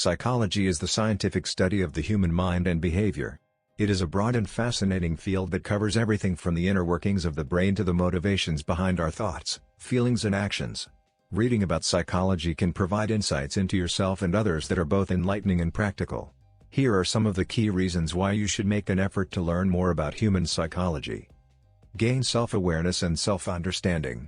Psychology is the scientific study of the human mind and behavior. It is a broad and fascinating field that covers everything from the inner workings of the brain to the motivations behind our thoughts, feelings and actions. Reading about psychology can provide insights into yourself and others that are both enlightening and practical. Here are some of the key reasons why you should make an effort to learn more about human psychology. Gain self-awareness and self-understanding.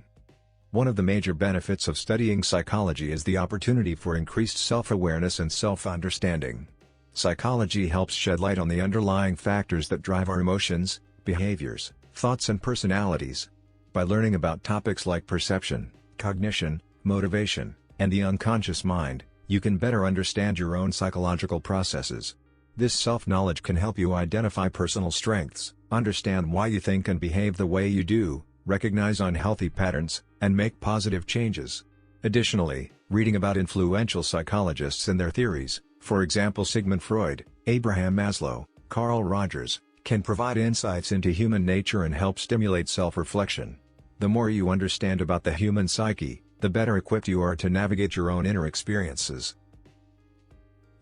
One of the major benefits of studying psychology is the opportunity for increased self-awareness and self-understanding. Psychology helps shed light on the underlying factors that drive our emotions, behaviors, thoughts and personalities. By learning about topics like perception, cognition, motivation, and the unconscious mind, you can better understand your own psychological processes. This self-knowledge can help you identify personal strengths, understand why you think and behave the way you do, recognize unhealthy patterns, and make positive changes. Additionally, reading about influential psychologists and their theories, for example Sigmund Freud, Abraham Maslow, Carl Rogers, can provide insights into human nature and help stimulate self-reflection. The more you understand about the human psyche, the better equipped you are to navigate your own inner experiences.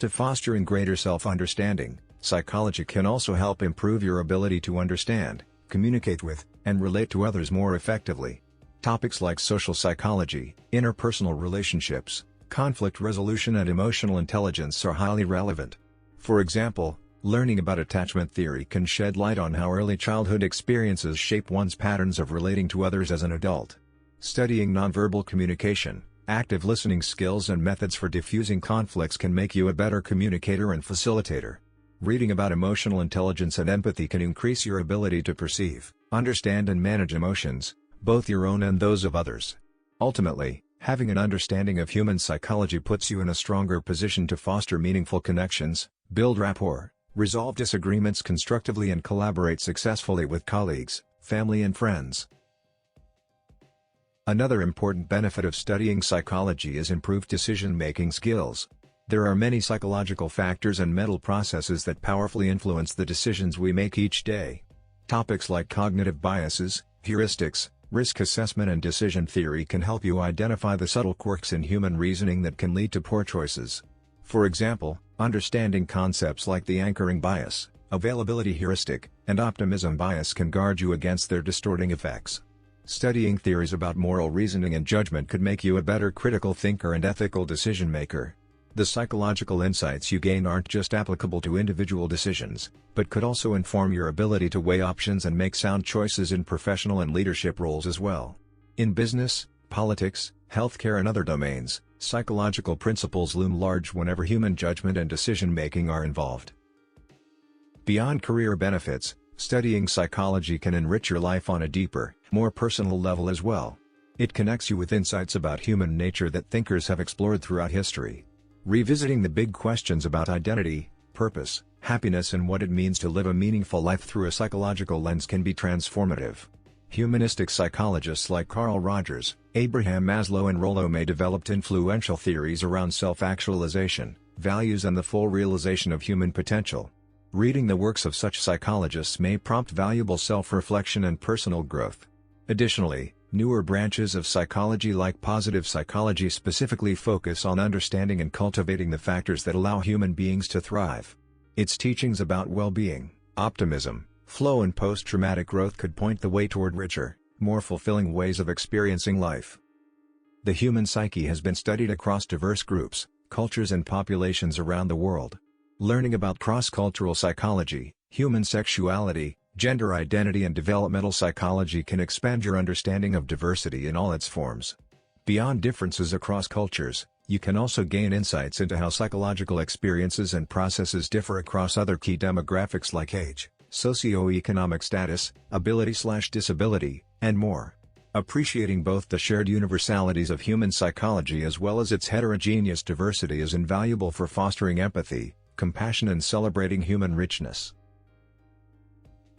To foster greater self-understanding, psychology can also help improve your ability to understand, communicate with, and relate to others more effectively. Topics like social psychology, interpersonal relationships, conflict resolution and emotional intelligence are highly relevant. For example, learning about attachment theory can shed light on how early childhood experiences shape one's patterns of relating to others as an adult. Studying nonverbal communication, active listening skills and methods for diffusing conflicts can make you a better communicator and facilitator. Reading about emotional intelligence and empathy can increase your ability to perceive, understand and manage emotions, both your own and those of others. Ultimately, having an understanding of human psychology puts you in a stronger position to foster meaningful connections, build rapport, resolve disagreements constructively and collaborate successfully with colleagues, family and friends. Another important benefit of studying psychology is improved decision-making skills. There are many psychological factors and mental processes that powerfully influence the decisions we make each day. Topics like cognitive biases, heuristics, risk assessment and decision theory can help you identify the subtle quirks in human reasoning that can lead to poor choices. For example, understanding concepts like the anchoring bias, availability heuristic, and optimism bias can guard you against their distorting effects. Studying theories about moral reasoning and judgment could make you a better critical thinker and ethical decision maker. The psychological insights you gain aren't just applicable to individual decisions, but could also inform your ability to weigh options and make sound choices in professional and leadership roles as well. In business, politics, healthcare and other domains, psychological principles loom large whenever human judgment and decision-making are involved. Beyond career benefits, studying psychology can enrich your life on a deeper, more personal level as well. It connects you with insights about human nature that thinkers have explored throughout history. Revisiting the big questions about identity, purpose, happiness and what it means to live a meaningful life through a psychological lens can be transformative. Humanistic psychologists like Carl Rogers, Abraham Maslow and Rollo May developed influential theories around self-actualization, values and the full realization of human potential. Reading the works of such psychologists may prompt valuable self-reflection and personal growth. Additionally, newer branches of psychology like positive psychology specifically focus on understanding and cultivating the factors that allow human beings to thrive. Its teachings about well-being, optimism, flow and post-traumatic growth could point the way toward richer, more fulfilling ways of experiencing life. The human psyche has been studied across diverse groups, cultures and populations around the world. Learning about cross-cultural psychology, human sexuality, gender identity and developmental psychology can expand your understanding of diversity in all its forms. Beyond differences across cultures, you can also gain insights into how psychological experiences and processes differ across other key demographics like age, socioeconomic status, ability/disability, and more. Appreciating both the shared universalities of human psychology as well as its heterogeneous diversity is invaluable for fostering empathy, compassion and celebrating human richness.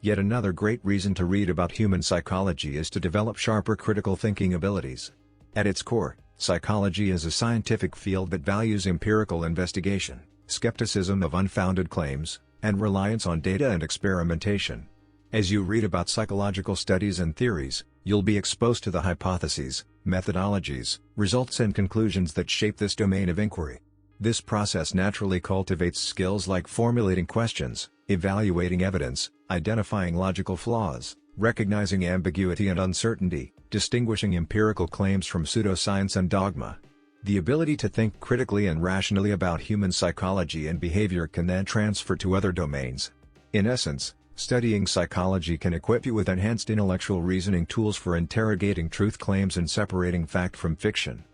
Yet another great reason to read about human psychology is to develop sharper critical thinking abilities. At its core, psychology is a scientific field that values empirical investigation, skepticism of unfounded claims, and reliance on data and experimentation. As you read about psychological studies and theories, you'll be exposed to the hypotheses, methodologies, results and conclusions that shape this domain of inquiry. This process naturally cultivates skills like formulating questions, evaluating evidence, identifying logical flaws, recognizing ambiguity and uncertainty, distinguishing empirical claims from pseudoscience and dogma. The ability to think critically and rationally about human psychology and behavior can then transfer to other domains. In essence, studying psychology can equip you with enhanced intellectual reasoning tools for interrogating truth claims and separating fact from fiction.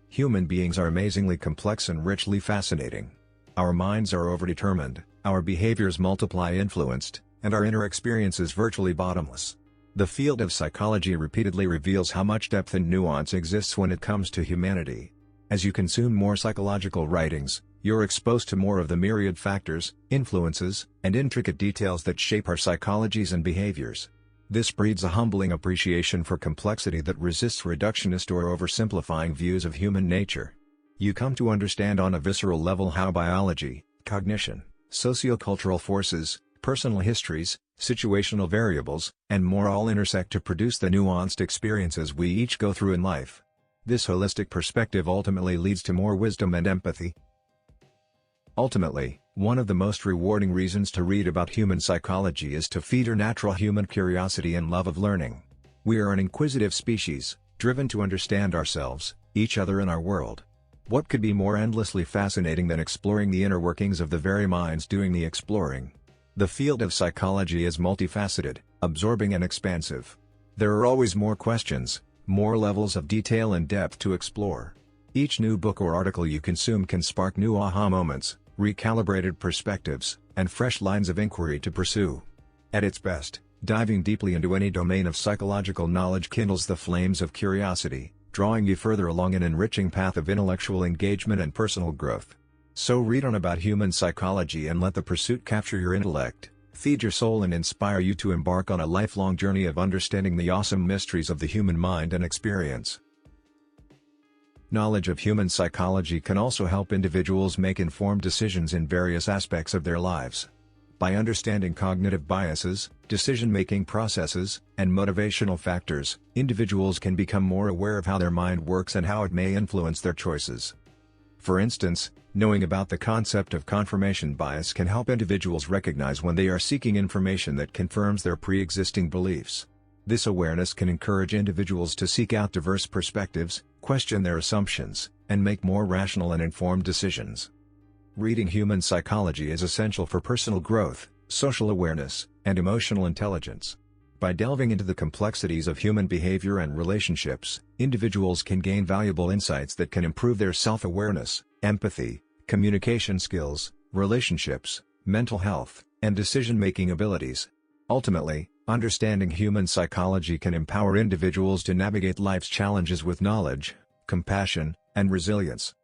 Human beings are amazingly complex and richly fascinating. Our minds are overdetermined, our behaviors multiply influenced, and our inner experiences virtually bottomless. The field of psychology repeatedly reveals how much depth and nuance exists when it comes to humanity. As you consume more psychological writings, you're exposed to more of the myriad factors, influences, and intricate details that shape our psychologies and behaviors. This breeds a humbling appreciation for complexity that resists reductionist or oversimplifying views of human nature. You come to understand on a visceral level how biology, cognition, sociocultural forces, personal histories, situational variables, and more all intersect to produce the nuanced experiences we each go through in life. This holistic perspective ultimately leads to more wisdom and empathy. Ultimately, one of the most rewarding reasons to read about human psychology is to feed our natural human curiosity and love of learning. We are an inquisitive species, driven to understand ourselves, each other and our world. What could be more endlessly fascinating than exploring the inner workings of the very minds doing the exploring? The field of psychology is multifaceted, absorbing and expansive. There are always more questions, more levels of detail and depth to explore. Each new book or article you consume can spark new aha moments, recalibrated perspectives, and fresh lines of inquiry to pursue. At its best, diving deeply into any domain of psychological knowledge kindles the flames of curiosity, drawing you further along an enriching path of intellectual engagement and personal growth. So read on about human psychology and let the pursuit capture your intellect, feed your soul and inspire you to embark on a lifelong journey of understanding the awesome mysteries of the human mind and experience. Knowledge of human psychology can also help individuals make informed decisions in various aspects of their lives. By understanding cognitive biases, decision-making processes, and motivational factors, individuals can become more aware of how their mind works and how it may influence their choices. For instance, knowing about the concept of confirmation bias can help individuals recognize when they are seeking information that confirms their pre-existing beliefs. This awareness can encourage individuals to seek out diverse perspectives, question their assumptions, and make more rational and informed decisions. Reading human psychology is essential for personal growth, social awareness, and emotional intelligence. By delving into the complexities of human behavior and relationships, individuals can gain valuable insights that can improve their self-awareness, empathy, communication skills, relationships, mental health, and decision-making abilities. Ultimately, understanding human psychology can empower individuals to navigate life's challenges with knowledge, compassion, and resilience.